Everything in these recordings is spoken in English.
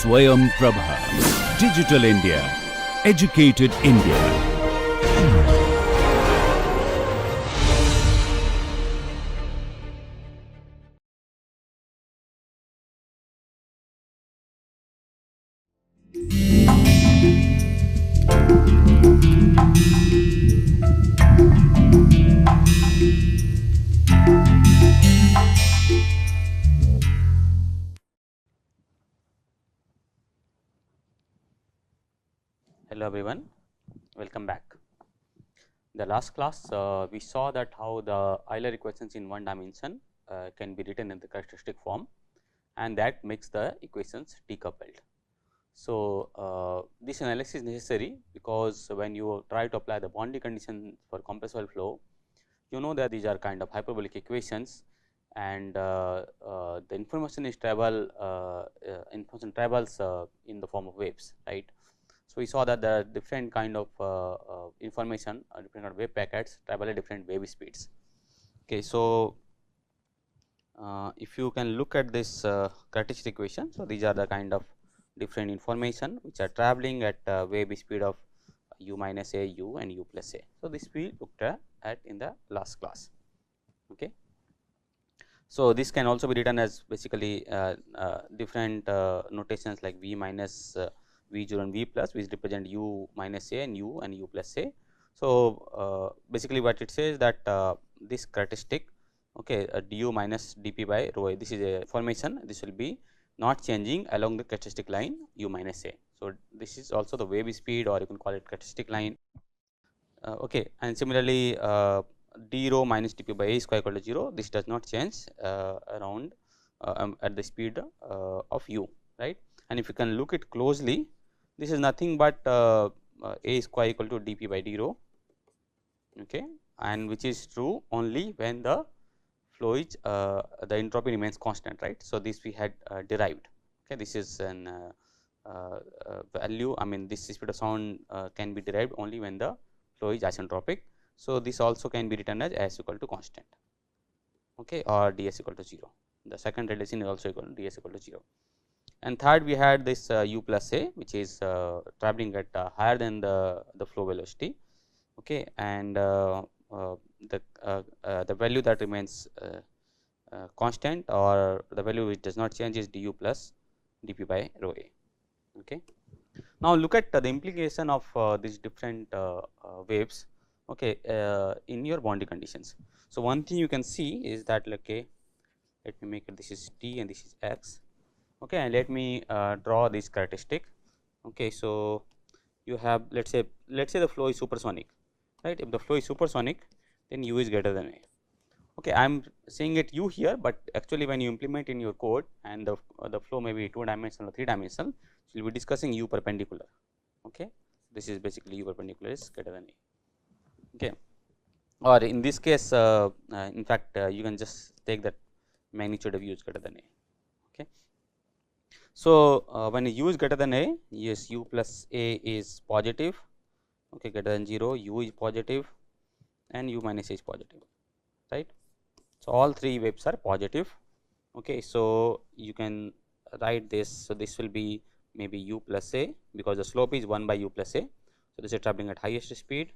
Swayam Prabha. Digital India. Educated India. Hello everyone, welcome back. The last class we saw that how the Euler equations in one dimension can be written in the characteristic form, and that makes the equations decoupled. So, this analysis is necessary because when you try to apply the boundary condition for compressible flow, you know that these are kind of hyperbolic equations, and the information is information travels in the form of waves, right. So, we saw that the different kind of information different kind of wave packets travel at different wave speeds. Okay, so, if you can look at this characteristic equation, so these are the kind of different information which are traveling at wave speed of u minus a, u and u plus a. So, this we looked at in the last class. Okay. So, this can also be written as basically different notations like v minus v 0 and v plus, which represent u minus a and u plus a. So, basically what it says that this characteristic, okay, du minus dp by rho a, this is a formation, this will be not changing along the characteristic line u minus a. So, this is also the wave speed, or you can call it characteristic line. Okay, and similarly d rho minus dp by a square equal to 0, this does not change around at the speed of u, right. And if you can look it closely, this is nothing but a square equal to dp by d rho, okay, and which is true only when the flow is the entropy remains constant, right. So, this we had derived, okay. This is an value, I mean this speed of sound can be derived only when the flow is isentropic. So, this also can be written as s equal to constant, okay, or ds equal to 0. The second relation is also equal to ds equal to 0. And third, we had this u plus a, which is traveling at higher than the flow velocity, okay, and the value that remains constant, or the value which does not change, is du plus dp by rho a. Okay. Now, look at the implication of these different waves, okay, in your boundary conditions. So, one thing you can see is that, okay, let me make it, this is t and this is x, okay, and let me draw this characteristic. Okay. So, you have let us say the flow is supersonic, right. If the flow is supersonic, then u is greater than a. Okay, I am saying it u here, but actually when you implement in your code and the flow may be 2 dimensional or 3 dimensional, so we will be discussing u perpendicular. Okay, this is basically u perpendicular is greater than a. Okay, or in this case, in fact, you can just take that magnitude of u is greater than a. Okay, so when u is greater than a, yes, u plus a is positive, okay, greater than 0, u is positive, and u minus a is positive, right. So, all three waves are positive. Okay. So, you can write this. So, this will be maybe u plus a, because the slope is 1 by u plus a. So, this is traveling at highest speed,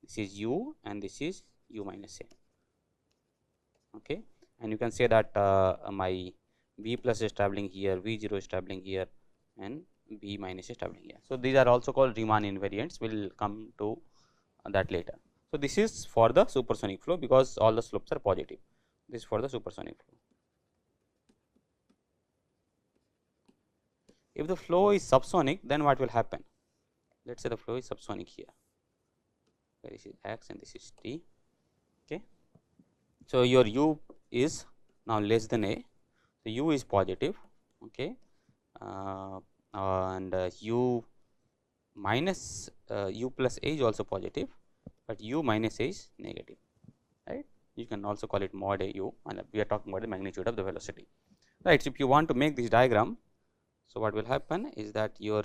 this is u and this is u minus a. Okay. And you can say that my v plus is traveling here, v 0 is traveling here, and v minus is traveling here. So, these are also called Riemann invariants, we will come to that later. So, this is for the supersonic flow, because all the slopes are positive. This is for the supersonic flow. If the flow is subsonic, then what will happen? Let us say the flow is subsonic here, where this is x and this is t. Okay. So, your u is now less than a, so u is positive, okay, and u minus u plus a is also positive, but u minus a is negative, right. You can also call it mod a u, and we are talking about the magnitude of the velocity, right. So, if you want to make this diagram, so what will happen is that your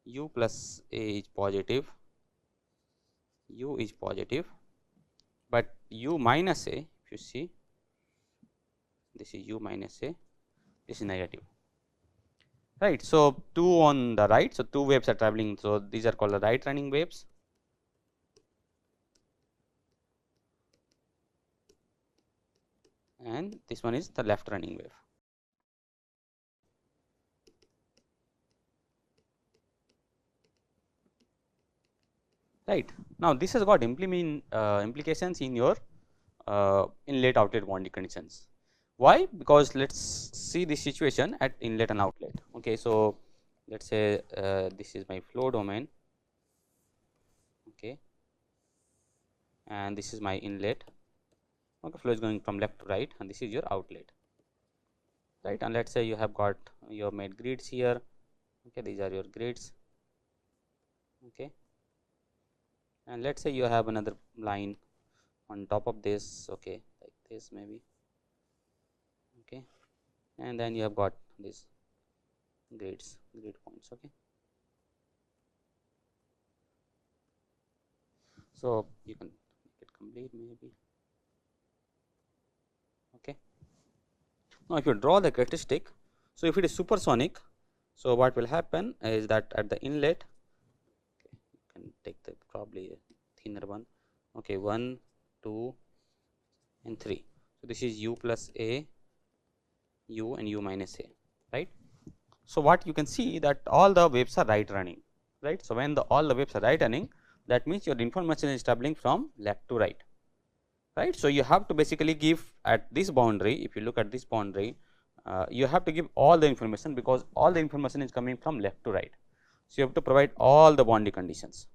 u plus a is positive, u is positive, but u minus a, if you see, this is u minus a, this is negative. right. So, 2 on the right, so 2 waves are traveling, so these are called the right running waves, and this one is the left running wave. Right. Now, this has got implications in your inlet outlet boundary conditions. Why? Because let us see this situation at inlet and outlet. Okay, so let us say this is my flow domain, okay, and this is my inlet. Okay, flow is going from left to right, and this is your outlet, right? And let us say you have made grids here. Okay, these are your grids. Okay, and let us say you have another line on top of this. Okay, like this maybe. Okay, and then you have got this grid points. Okay, so you can make it complete maybe. Okay, now if you draw the characteristic, so if it is supersonic, so what will happen is that at the inlet, okay, you can take the probably a thinner one. Okay, 1 2 and 3, so this is u plus a, u and u minus a, right? So what you can see that all the waves are right running, right? So when all the waves are right running, that means your information is traveling from left to right, right? So you have to basically give at this boundary. If you look at this boundary, you have to give all the information, because all the information is coming from left to right. So you have to provide all the boundary conditions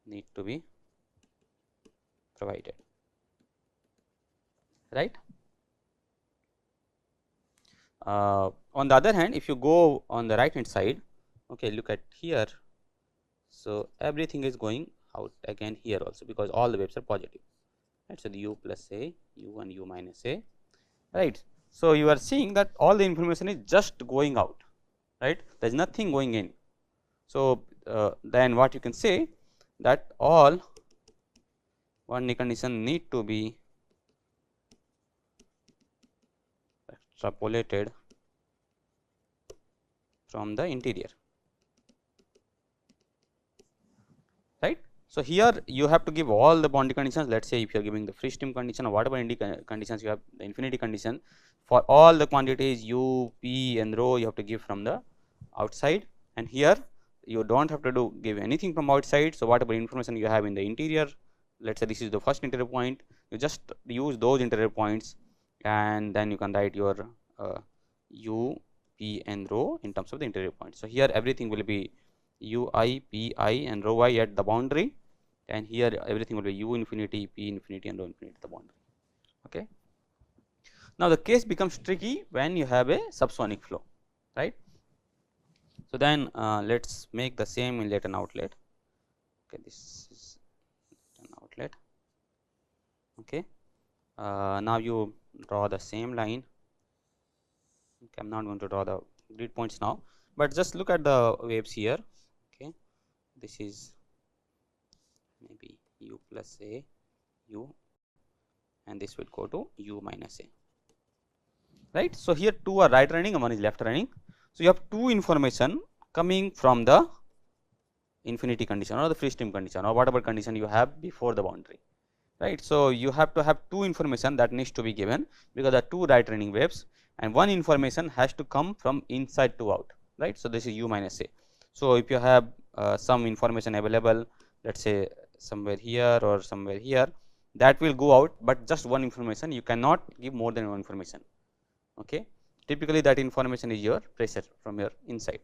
need to be provided, right? On the other hand, if you go on the right hand side, okay, look at here. So everything is going out again here also, because all the waves are positive, right? So the u plus a, u and u minus a, right? So you are seeing that all the information is just going out, right? There is nothing going in. So then what you can say, that all boundary condition need to be extrapolated from the interior, right? So here you have to give all the boundary conditions. Let us say if you are giving the free stream condition or whatever conditions you have, the infinity condition for all the quantities u, p and rho, you have to give from the outside, and here you do not have to give anything from outside. So whatever information you have in the interior, let us say this is the first interior point, you just use those interior points, and then you can write your u, p and rho in terms of the interior points. So here everything will be u I, p I and rho I at the boundary, and here everything will be u infinity, p infinity and rho infinity at the boundary. Okay. Now the case becomes tricky when you have a subsonic flow, right? So then let us make the same inlet and outlet. Okay, this is an outlet. Okay, now you draw the same line. Okay, I am not going to draw the grid points now, but just look at the waves here. Okay, this is maybe u plus a, u, and this will go to u minus a, right? So here two are right running and one is left running. So you have two information coming from the infinity condition or the free stream condition or whatever condition you have before the boundary, right? So you have to have two information that needs to be given, because there are two right running waves, and one information has to come from inside to out, right? So this is u minus a. So if you have some information available, let us say somewhere here or somewhere here, that will go out, but just one information, you cannot give more than one information. Okay, typically that information is your pressure from your inside.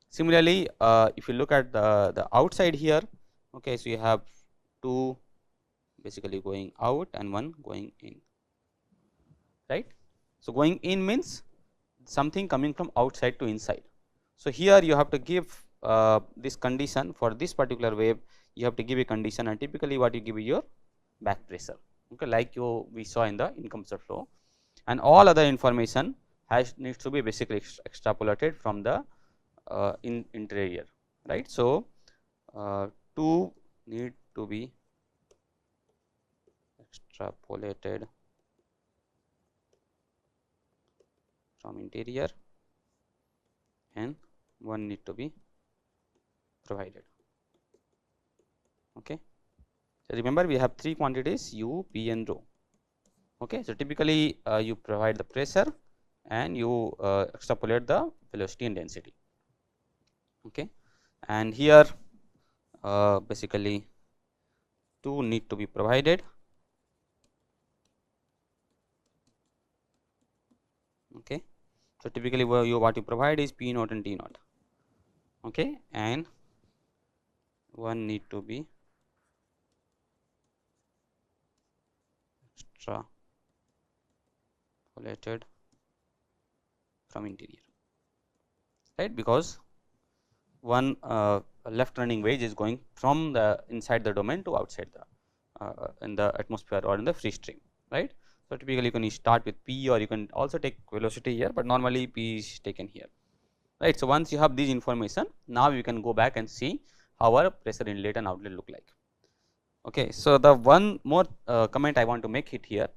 Similarly, if you look at the outside here, okay, so you have two basically going out and one going in, right? So going in means something coming from outside to inside. So here you have to give this condition for this particular wave, you have to give a condition, and typically what you give is your back pressure, okay, like we saw in the incompressor flow, and all other information needs to be basically extrapolated from the interior, right? So two need to be extrapolated from interior, and one need to be provided. Okay. So, remember we have three quantities u, p and rho. Okay. So, typically you provide the pressure and you extrapolate the velocity and density. Okay. And here basically two need to be provided. Okay. So, typically what you provide is P naught and T naught, okay, and one need to be extrapolated from interior, right, because one left running wave is going from the inside the domain to outside the in the atmosphere or in the free stream, right. So, typically you can start with P or you can also take velocity here, but normally P is taken here, right. So, once you have this information, now you can go back and see how our pressure inlet and outlet look like. Okay. So, the one more comment I want to make it here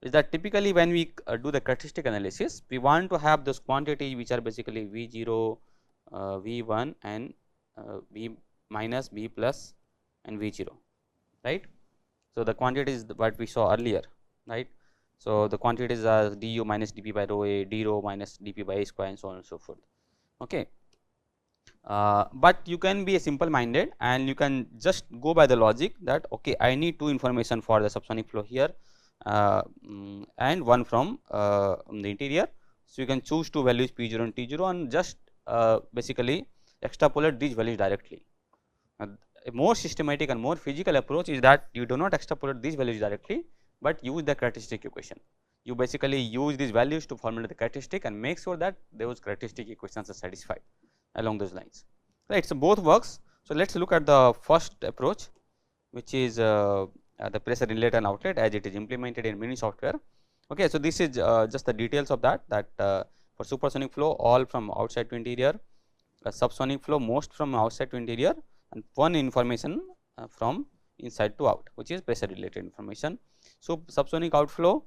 is that typically when we do the characteristic analysis, we want to have those quantity which are basically V 0, V 1 and V minus, V plus and V 0, right. So, the quantities what we saw earlier, right. So, the quantities are du minus dp by rho a, d rho minus dp by a square and so on and so forth. Okay. But you can be a simple minded and you can just go by the logic that okay, I need two information for the subsonic flow here and one from the interior. So, you can choose two values P 0 and T 0 and just basically extrapolate these values directly. A more systematic and more physical approach is that you do not extrapolate these values directly, but use the characteristic equation. You basically use these values to formulate the characteristic and make sure that those characteristic equations are satisfied along those lines, right. So, both works. So, let us look at the first approach, which is the pressure inlet and outlet as it is implemented in mini software. Okay. So, this is just the details of that for supersonic flow all from outside to interior, subsonic flow most from outside to interior and one information from inside to out, which is pressure related information. So, subsonic outflow,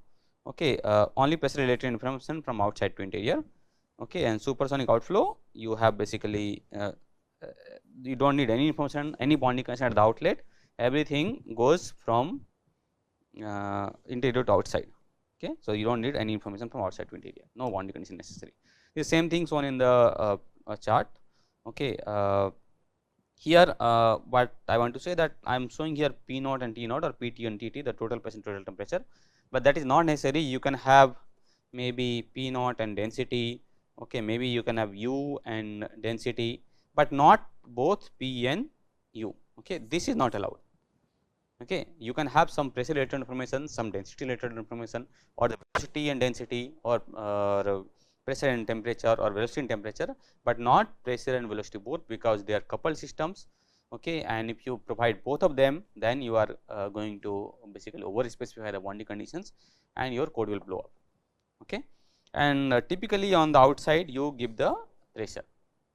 okay, only pressure related information from outside to interior, okay, and supersonic outflow you have basically you do not need any information, any bonding condition at the outlet, everything goes from interior to outside. Okay. So, you do not need any information from outside to interior, no bonding condition necessary. The same thing shown in the chart. Okay. Here what I want to say that I am showing here P naught and T naught or PT and TT, the total pressure and total temperature, but that is not necessary. You can have maybe P naught and density, okay, maybe you can have U and density, but not both P and U. Okay. This is not allowed. Okay. You can have some pressure related information, some density related information, or the velocity and density, or pressure and temperature or velocity and temperature, but not pressure and velocity both, because they are coupled systems. Okay. And if you provide both of them, then you are going to basically over specify the boundary conditions and your code will blow up. Okay. And typically on the outside you give the pressure,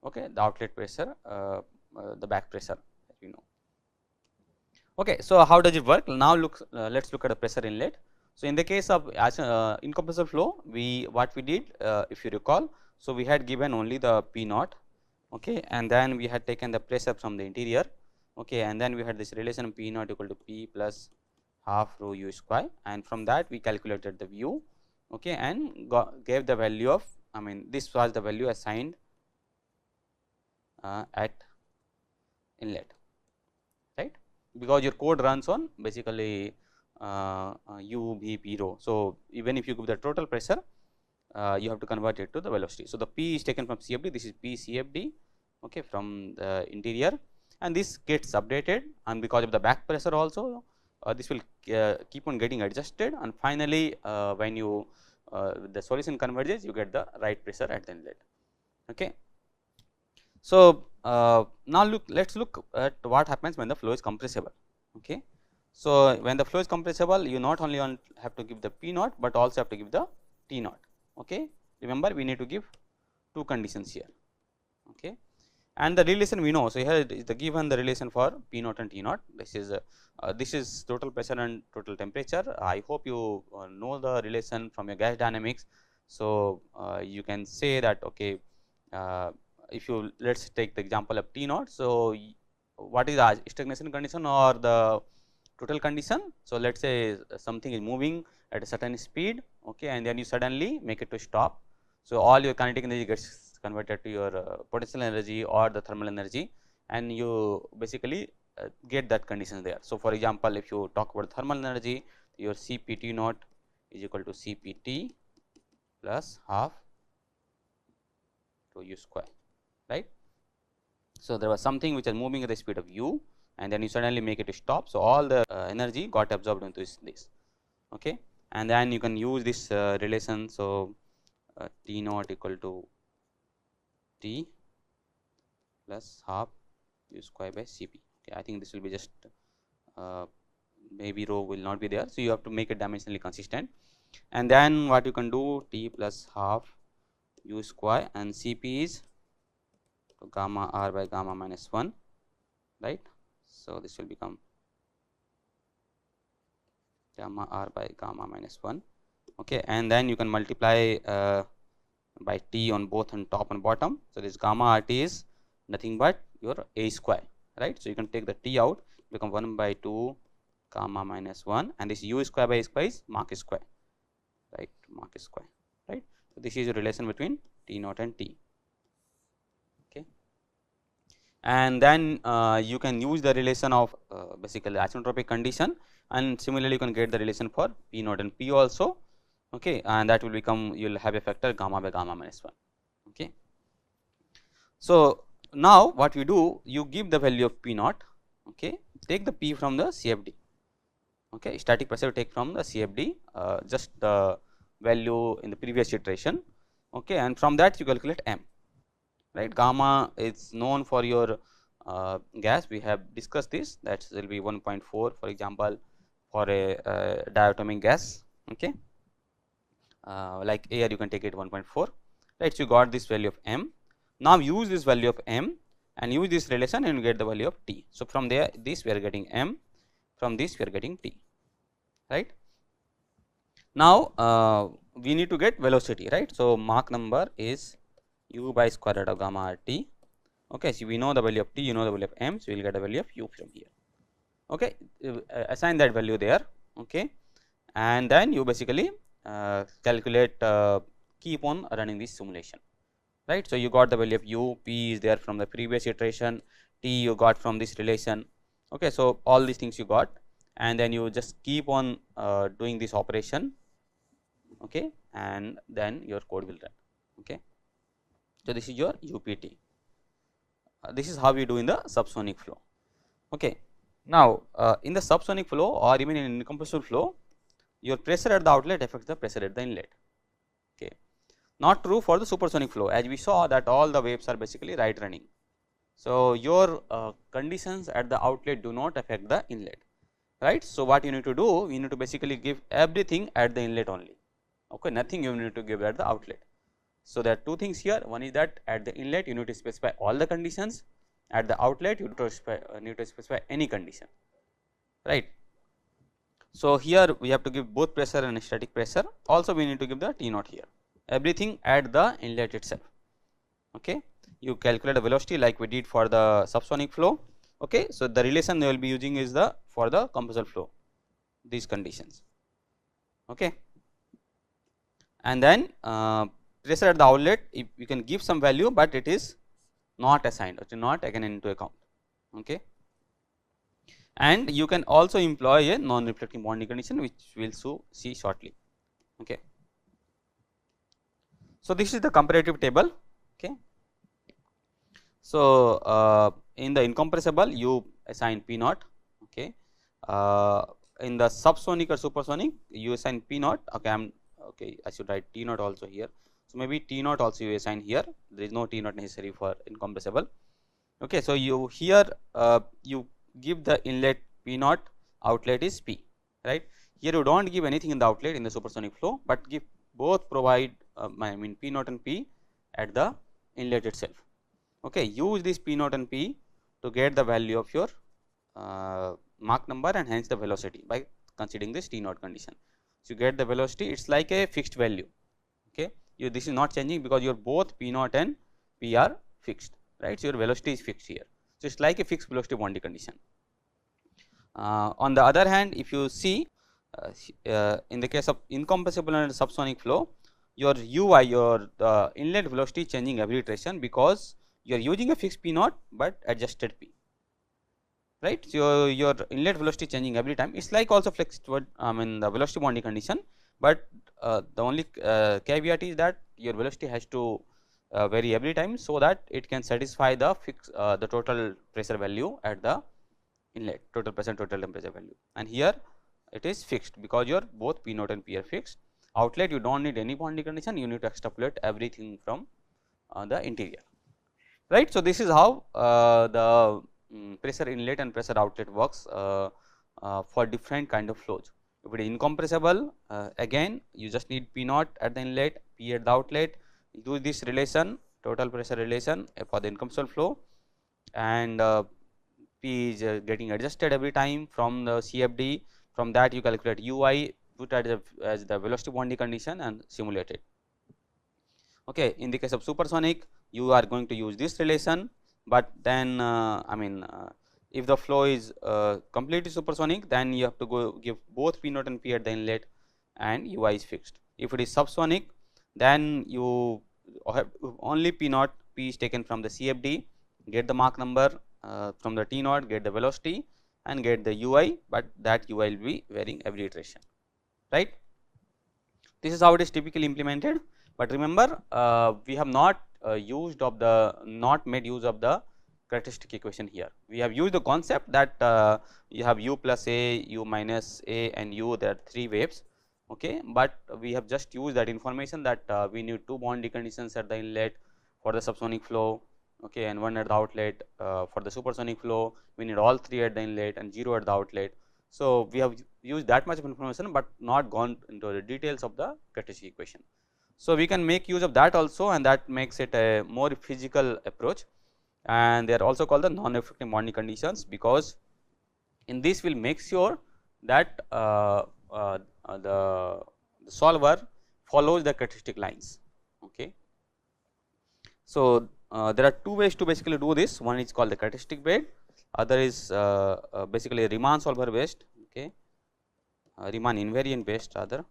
okay, the outlet pressure, the back pressure, as we know. Okay. So, how does it work? Now, look, let us look at the pressure inlet. So, in the case of incompressible flow, what we did if you recall, so we had given only the P naught, okay, and then we had taken the pressure from the interior, okay, and then we had this relation P naught equal to P plus half rho u square, and from that we calculated the u, okay, and gave the value of, I mean this was the value assigned at inlet, right, because your code runs on basically u v p rho. So, even if you give the total pressure, you have to convert it to the velocity. So, the P is taken from CFD, this is P CFD, okay, from the interior, and this gets updated, and because of the back pressure also this will keep on getting adjusted, and finally when you the solution converges, you get the right pressure at the inlet. Okay. So, now let us look at what happens when the flow is compressible. Okay. So, when the flow is compressible, you not only have to give the P naught, but also have to give the T naught. Okay. Remember, we need to give two conditions here, okay, and the relation we know. So, here is the given the relation for P naught and T naught. This is total pressure and total temperature. I hope you know the relation from your gas dynamics. So, you can say that okay, if you let us take the example of T naught. So, what is the stagnation condition or the total condition? So, let us say something is moving at a certain speed, okay, and then you suddenly make it to stop. So, all your kinetic energy gets converted to your potential energy or the thermal energy, and you basically get that condition there. So, for example, if you talk about thermal energy, your Cpt naught is equal to Cpt plus half to u square, right. So, there was something which is moving at the speed of u, and then you suddenly make it to stop. So, all the energy got absorbed into this, okay, and then you can use this relation. So, T naught equal to T plus half u square by Cp. Okay, I think this will be just maybe rho will not be there. So, you have to make it dimensionally consistent, and then what you can do, T plus half u square and Cp is gamma r by gamma minus 1, right. So, this will become gamma r by gamma minus 1, okay, and then you can multiply by T on both on top and bottom. So, this gamma r T is nothing but your a square, right. So, you can take the T out, become 1 by 2 gamma minus 1, and this u square by a square is Mach square, right, Mach square, right. So, this is a relation between T naught and T. And then you can use the relation of basically isentropic condition, and similarly you can get the relation for P naught and P also, okay, and that will become, you will have a factor gamma by gamma minus 1, okay. So, now what we do, you give the value of P naught, okay, take the P from the CFD, okay, static pressure take from the CFD, just the value in the previous iteration, okay, and from that you calculate M, right. Gamma is known for your gas, we have discussed this, that will be 1.4 for example for a diatomic gas, okay, like air you can take it 1.4, right. So, you got this value of M. Now, use this value of M and use this relation and you get the value of T. So, from there this we are getting M, from this we are getting T, right. Now, we need to get velocity, right. So, Mach number is u by square root of gamma r T, okay. So, we know the value of T, you know the value of M, so we will get the value of u from here, okay. Assign that value there, okay, and then you basically calculate, keep on running this simulation, right. So, you got the value of u, P is there from the previous iteration, T you got from this relation, okay. So, all these things you got, and then you just keep on doing this operation, okay, and then your code will run, okay. So, this is your UPT. This is how we do in the subsonic flow, okay. Now, in the subsonic flow or even in incompressible flow, your pressure at the outlet affects the pressure at the inlet, okay. Not true for the supersonic flow, as we saw that all the waves are basically right running. So, your conditions at the outlet do not affect the inlet, right. So, what you need to do, you need to basically give everything at the inlet only, okay, nothing you need to give at the outlet. So, there are two things here, one is that at the inlet you need to specify all the conditions, at the outlet you need to specify any condition, right. So, here we have to give both pressure and static pressure, also we need to give the T naught here, everything at the inlet itself, okay. You calculate the velocity like we did for the subsonic flow, okay. So, the relation they will be using is the for the compressible flow, these conditions, okay. And then pressure at the outlet, if you can give some value, but it is not assigned, it is not taken into account, okay. And you can also employ a non reflecting bonding condition, which we will see shortly, okay. So, this is the comparative table, okay. So, in the incompressible you assign P naught, okay. In the subsonic or supersonic you assign P naught, okay. Okay, I should write T naught also here. So, maybe T naught also you assign here, there is no T naught necessary for incompressible, okay. So, you here you give the inlet P naught, outlet is P, right. Here you do not give anything in the outlet in the supersonic flow, but give both provide I mean P naught and P at the inlet itself, okay. Use this P naught and P to get the value of your Mach number and hence the velocity by considering this T naught condition. So, you get the velocity, it is like a fixed value, okay. This is not changing because your both P naught and P are fixed, right. So, your velocity is fixed here. So, it is like a fixed velocity boundary condition. On the other hand, if you see in the case of incompressible and subsonic flow, your UI, your inlet velocity changing every iteration, because you are using a fixed P naught, but adjusted P, right. So, your inlet velocity changing every time. It is like also flex toward the velocity boundary condition, but the only caveat is that your velocity has to vary every time, so that it can satisfy the the total pressure value at the inlet, total pressure, total temperature value, and here it is fixed, because your both P naught and P are fixed. Outlet, you do not need any boundary condition, you need to extrapolate everything from the interior, right. So, this is how the pressure inlet and pressure outlet works for different kind of flows. If it is incompressible, again you just need P naught at the inlet, P at the outlet, use this relation, total pressure relation for the incompressible flow, and P is getting adjusted every time from the CFD. From that you calculate UI, put as the velocity boundary condition and simulate it. Okay. In the case of supersonic, you are going to use this relation, but then if the flow is completely supersonic, then you have to go give both P naught and P at the inlet, and UI is fixed. If it is subsonic, then you have only P naught, P is taken from the CFD, get the Mach number from the T naught, get the velocity and get the UI, but that UI will be varying every iteration, right. This is how it is typically implemented, but remember we have not made use of the characteristic equation here. We have used the concept that you have U plus A, U minus A and U, there are 3 waves, okay, but we have just used that information that we need 2 boundary conditions at the inlet for the subsonic flow, okay, and 1 at the outlet. For the supersonic flow, we need all 3 at the inlet and 0 at the outlet. So, we have used that much of information, but not gone into the details of the characteristic equation. So, we can make use of that also, and that makes it a more physical approach, and they are also called the non-effective boundary conditions, because in this will make sure that the solver follows the characteristic lines. Okay. So, there are 2 ways to basically do this. One is called the characteristic bed, other is basically Riemann solver based, okay, Riemann invariant based rather,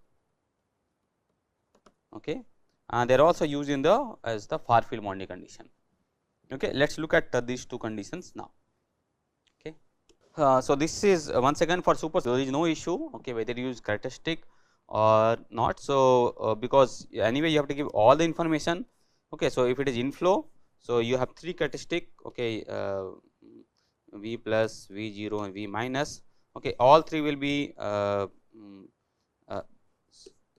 okay, and they are also used in the as the far field boundary condition. Okay, let us look at these 2 conditions now. Okay. So, this is once again for super, there is no issue, okay, whether you use characteristic or not. So, because anyway you have to give all the information. Okay. So, if it is inflow, so you have 3 characteristic, okay, V plus, V 0 and V minus, okay, all 3 will be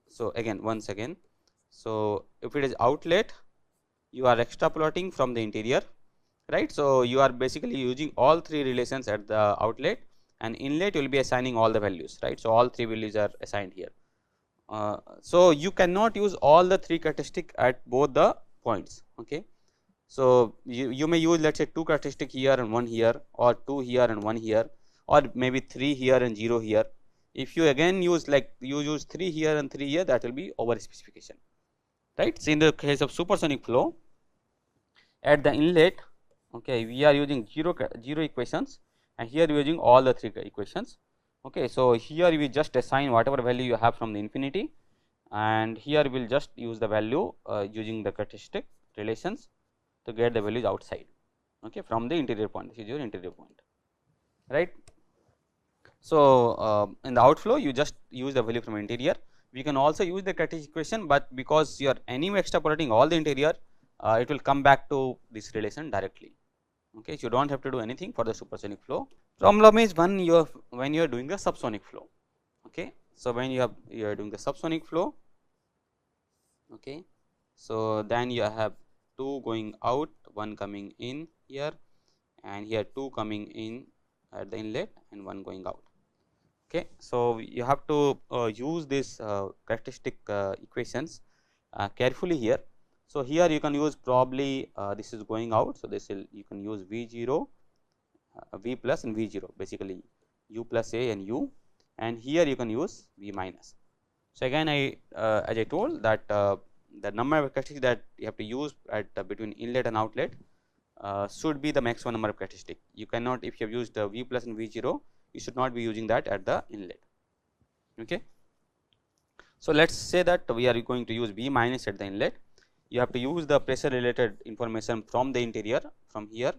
so again once again. So, if it is outlet, you are extrapolating from the interior, right. So, you are basically using all 3 relations at the outlet, and inlet you will be assigning all the values, right. So, all 3 values are assigned here. So, you cannot use all the 3 characteristic at both the points. Okay. So, you may use let us say 2 characteristic here and 1 here, or 2 here and 1 here, or maybe 3 here and 0 here. If you again use like you use 3 here and 3 here, that will be over specification, right. So, in the case of supersonic flow, at the inlet, okay, we are using 0 equations, and here we are using all the 3 equations. Okay. So, here we just assign whatever value you have from the infinity, and here we will just use the value using the characteristic relations to get the values outside, okay, from the interior point. This is your interior point, right. So, in the outflow you just use the value from interior. We can also use the characteristic equation, but because you are anyway extrapolating all the interior, it will come back to this relation directly. Okay. So, you do not have to do anything for the supersonic flow. Problem is when you are doing the subsonic flow. Okay. So, when you are doing the subsonic flow, okay, so then you have 2 going out, 1 coming in here, and here 2 coming in at the inlet and 1 going out. Okay. So, you have to use this characteristic equations carefully here. So, here you can use probably this is going out. So, this will you can use V 0, V plus and V 0, basically U plus A and U, and here you can use V minus. So, again as I told that the number of characteristics that you have to use at between inlet and outlet, should be the maximum number of characteristic. You cannot, if you have used V plus and V0, you should not be using that at the inlet. Okay. So, let us say that we are going to use V minus at the inlet. You have to use the pressure related information from the interior. From here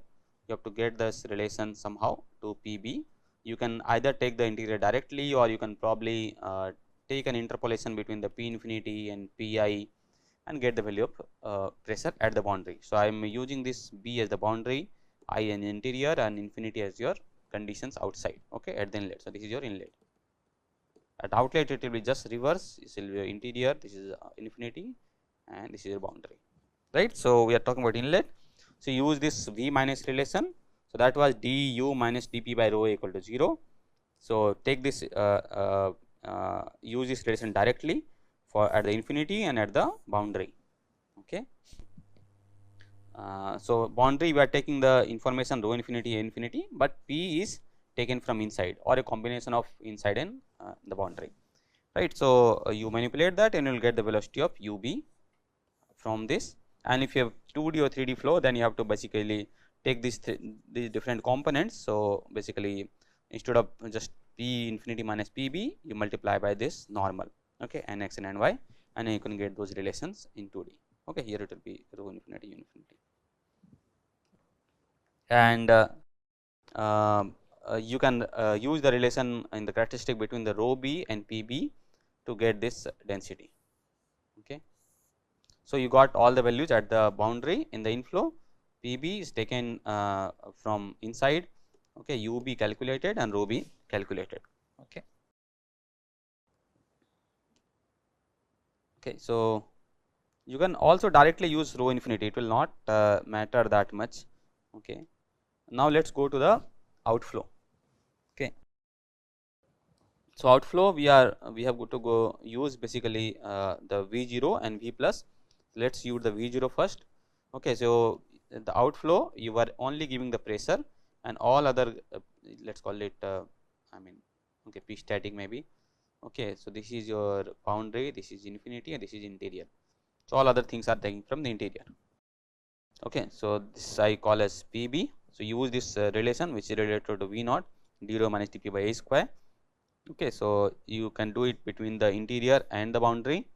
you have to get this relation somehow to Pb. You can either take the interior directly, or you can probably take an interpolation between the P infinity and Pi and get the value of pressure at the boundary. So, I am using this B as the boundary, I an interior, and infinity as your conditions outside, okay, at the inlet. So, this is your inlet. At outlet it will be just reverse, this will be your interior, this is infinity, and this is your boundary, right. So, we are talking about inlet. So, use this V minus relation. So, that was du minus dp by rho equal to 0. So, take this use this relation directly for at the infinity and at the boundary. Okay. So, boundary we are taking the information rho infinity infinity, but P is taken from inside or a combination of inside and the boundary, right. So, you manipulate that and you will get the velocity of ub from this, and if you have 2D or 3D flow, then you have to basically take these different components. So, basically instead of just P infinity minus Pb, you multiply by this normal, okay, and x and y, and then you can get those relations in 2D. Okay, here it will be rho infinity u infinity, and you can use the relation in the characteristic between the rho b and Pb to get this density. Okay. So, you got all the values at the boundary in the inflow. Pb is taken from inside, okay, ub calculated and rho b calculated. Okay. Okay. So, you can also directly use rho infinity, it will not matter that much. Okay. Now, let us go to the outflow. Okay. So, outflow we have to go use basically the V0 and V plus. Let us use the V0 first. Okay. So, the outflow you are only giving the pressure and all other let us call it I mean, okay, P static maybe. Okay. So, this is your boundary, this is infinity, and this is interior. So, all other things are taken from the interior. Okay. So, this I call as Pb. So, use this relation which is related to V naught d rho minus dp by a square. Okay. So, you can do it between the interior and the boundary,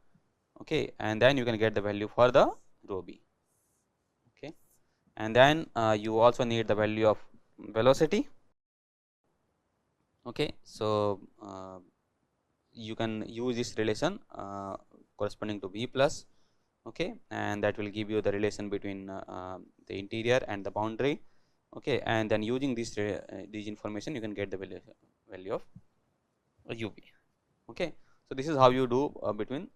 okay, and then you can get the value for the rho b, okay, and then you also need the value of velocity. Okay. So, you can use this relation corresponding to V plus, okay, and that will give you the relation between the interior and the boundary, okay, and then using this information you can get the value of ub. Okay. So, this is how you do between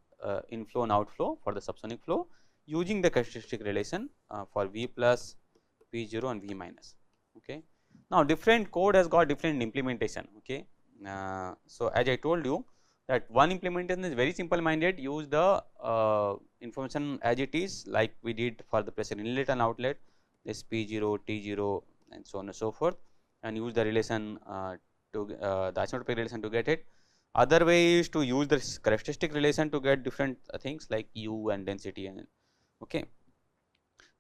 inflow and outflow for the subsonic flow using the characteristic relation for V plus, V0 and V minus. Okay. Now, different code has got different implementation. Okay. So, as I told you that one implementation is very simple minded, use the information as it is, like we did for the pressure inlet and outlet, this P0, T0 and so on and so forth, and use the relation to the isentropic relation to get it. Other way is to use this characteristic relation to get different things like u and density, and okay.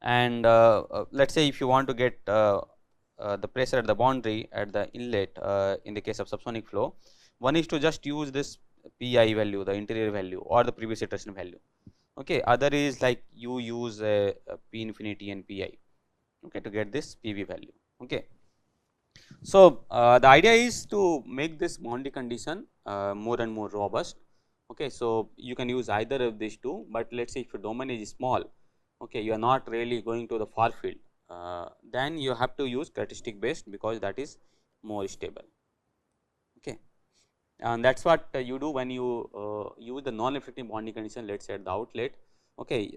And let us say if you want to get the pressure at the boundary at the inlet in the case of subsonic flow, one is to just use this Pi value, the interior value or the previous iteration value. Okay. Other is like you use P infinity and Pi, okay, to get this PV value. Okay. So, the idea is to make this boundary condition more and more robust. Okay. So, you can use either of these two, but let us say if your domain is small, okay, you are not really going to the far field, then you have to use characteristic based because that is more stable. Okay. And that is what you do when you use the non-reflecting boundary condition, let us say at the outlet. Okay.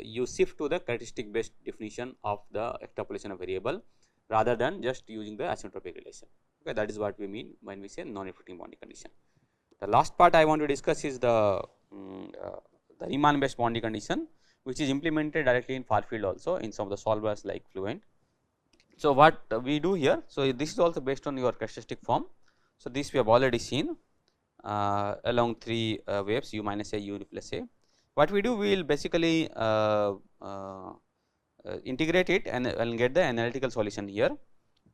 You shift to the characteristic based definition of the extrapolation of variable rather than just using the isentropic relation. Okay. That is what we mean when we say non-reflecting boundary condition. The last part I want to discuss is the Riemann based boundary condition, which is implemented directly in far field also in some of the solvers like Fluent. So, what we do here, so this is also based on your characteristic form. So, this we have already seen along three waves u minus a, u plus a. What we do, we will basically integrate it and I will get the analytical solution here.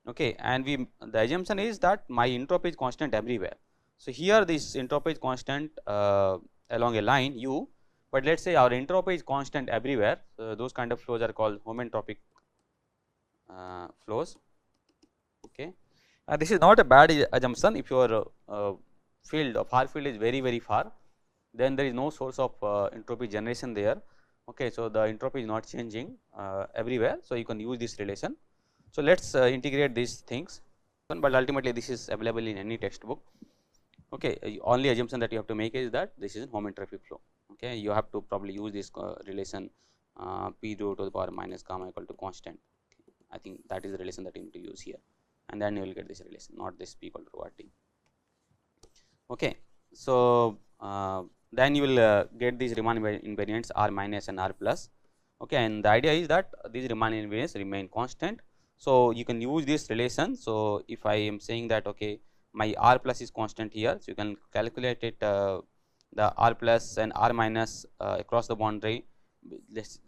Okay, and the assumption is that my entropy is constant everywhere. So, here this entropy is constant along a line u, but let us say our entropy is constant everywhere. So, those kind of flows are called homoentropic flows. Okay. This is not a bad assumption. If your field or far field is very far, then there is no source of entropy generation there. Okay. So, the entropy is not changing everywhere. So, you can use this relation. So, let us integrate these things, but ultimately this is available in any textbook. Okay. Only assumption that you have to make is that this is homoentropic flow. Okay. You have to probably use this relation p rho to the power minus gamma equal to constant. Okay. I think that is the relation that you need to use here, and then you will get this relation, not this p equal to rho RT. Okay. So, then you will get these Riemann invariants R minus and R plus. Okay, and the idea is that these Riemann invariants remain constant. So, you can use this relation. So, if I am saying that okay, my R plus is constant here, so you can calculate it the R plus and R minus across the boundary, this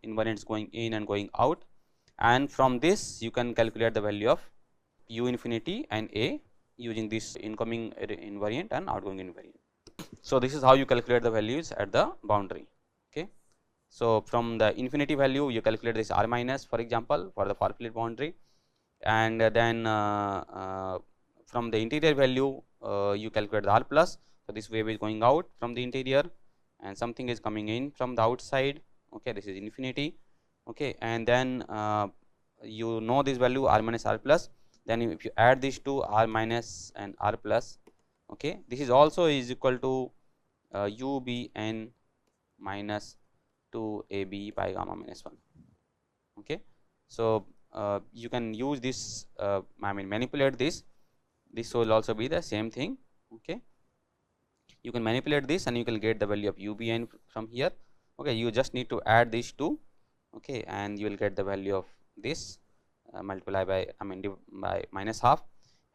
invariants going in and going out, and from this you can calculate the value of u infinity and a using this incoming invariant and outgoing invariant. So, this is how you calculate the values at the boundary. Okay. So, from the infinity value you calculate this R minus, for example, for the far field boundary, and then from the interior value you calculate the R plus. So, this wave is going out from the interior and something is coming in from the outside. Okay, this is infinity. Okay, and then you know this value R minus R plus. Then if you add these two R minus and R plus, okay, this is also is equal to u b n minus 2 a b by gamma minus 1. Okay. So, you can use this I mean manipulate this will also be the same thing. Okay. You can manipulate this and you can get the value of u b n from here. Okay. You just need to add these two, okay, and you will get the value of this multiply by by minus half,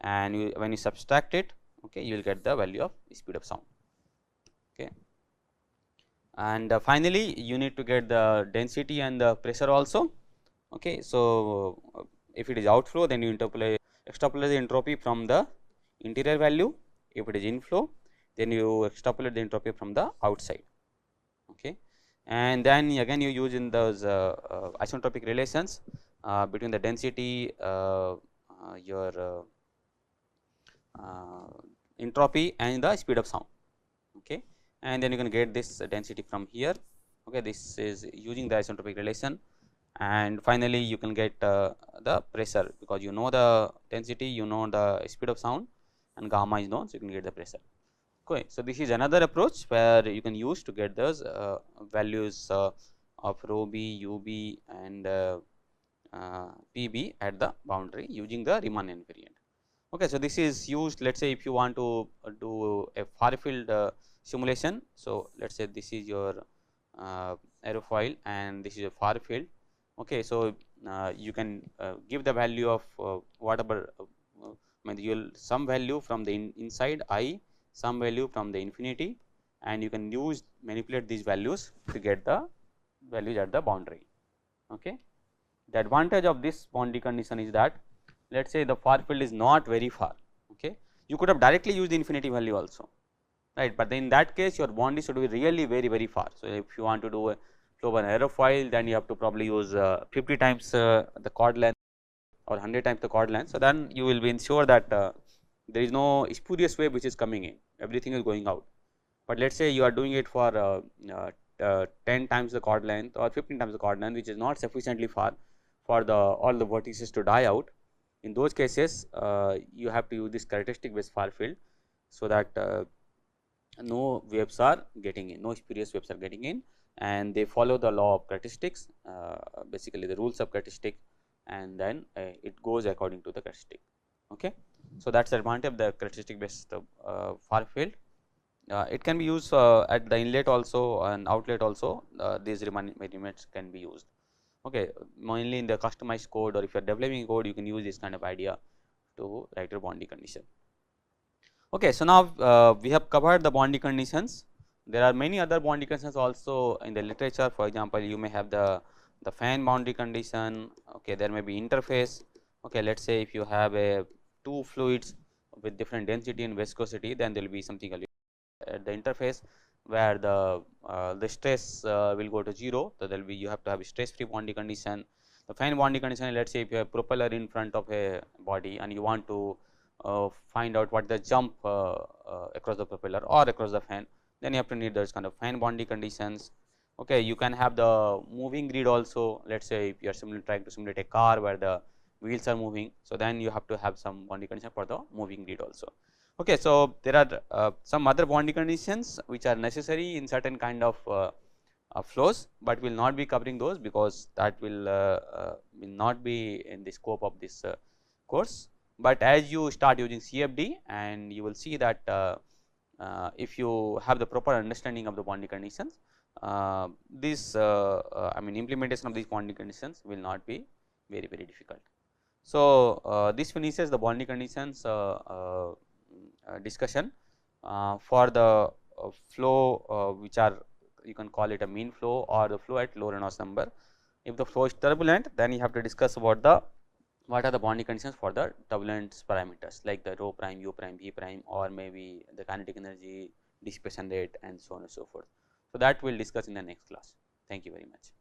and when you subtract it, okay, you will get the value of speed of sound. Okay. And finally, you need to get the density and the pressure also. Okay. So, if it is outflow, then you extrapolate the entropy from the interior value. If it is inflow, then you extrapolate the entropy from the outside. Okay. And then again you use in those isentropic relations between the density, your entropy and the speed of sound. Okay. And then you can get this density from here. Okay. This is using the isentropic relation, and finally you can get the pressure, because you know the density, you know the speed of sound, and gamma is known, so you can get the pressure. Okay. So, this is another approach where you can use to get those values of rho b, u b and p b at the boundary using the Riemann invariant. Okay. So, this is used, let us say if you want to do a far field simulation. So, let us say this is your aerofoil and this is your far field. Okay. So, you can give the value of whatever you will some value from the inside I, some value from the infinity, and you can use manipulate these values to get the values at the boundary. Okay. The advantage of this boundary condition is that, let us say the far field is not very far. Okay. You could have directly used the infinity value also, right, but in that case your boundary should be really very far. So, if you want to do a flow of an aerofoil, then you have to probably use 50 times the chord length or 100 times the chord length. So, then you will be ensure that there is no spurious wave which is coming in, everything is going out. But let us say you are doing it for 10 times the chord length or 15 times the chord length, which is not sufficiently far for all the vertices to die out. In those cases, you have to use this characteristic based far field, so that no waves are getting in, no spurious waves are getting in, and they follow the law of characteristics, basically the rules of characteristic, and then it goes according to the characteristic. Okay. So, that is the advantage of the characteristic based far field. It can be used at the inlet also and outlet also, these Riemann invariants can be used. Okay. Mainly in the customized code, or if you are developing code, you can use this kind of idea to write your boundary condition. Okay. So, now we have covered the boundary conditions. There are many other boundary conditions also in the literature. For example, you may have the the fan boundary condition. Okay, there may be interface. Okay, let us say if you have a two fluids with different density and viscosity, then there will be something called at the interface where the stress will go to 0. So, there will be you have to have a stress free boundary condition. The fan boundary condition, let us say if you have propeller in front of a body and you want to find out what the jump across the propeller or across the fan, then you have to need those kind of fan boundary conditions. Okay, you can have the moving grid also. Let us say if you are trying to simulate a car where the wheels are moving, so then you have to have some boundary condition for the moving grid also. Okay, so there are some other boundary conditions which are necessary in certain kind of flows, but we will not be covering those because that will not be in the scope of this course. But as you start using CFD, and you will see that if you have the proper understanding of the boundary conditions, this I mean implementation of these boundary conditions will not be very difficult. So, this finishes the boundary conditions discussion for the flow which are, you can call it a mean flow or the flow at low Reynolds number. If the flow is turbulent, then you have to discuss about the what are the boundary conditions for the turbulence parameters like the rho prime, u prime, v prime, or maybe the kinetic energy, dissipation rate, and so on and so forth. So, that we will discuss in the next class. Thank you very much.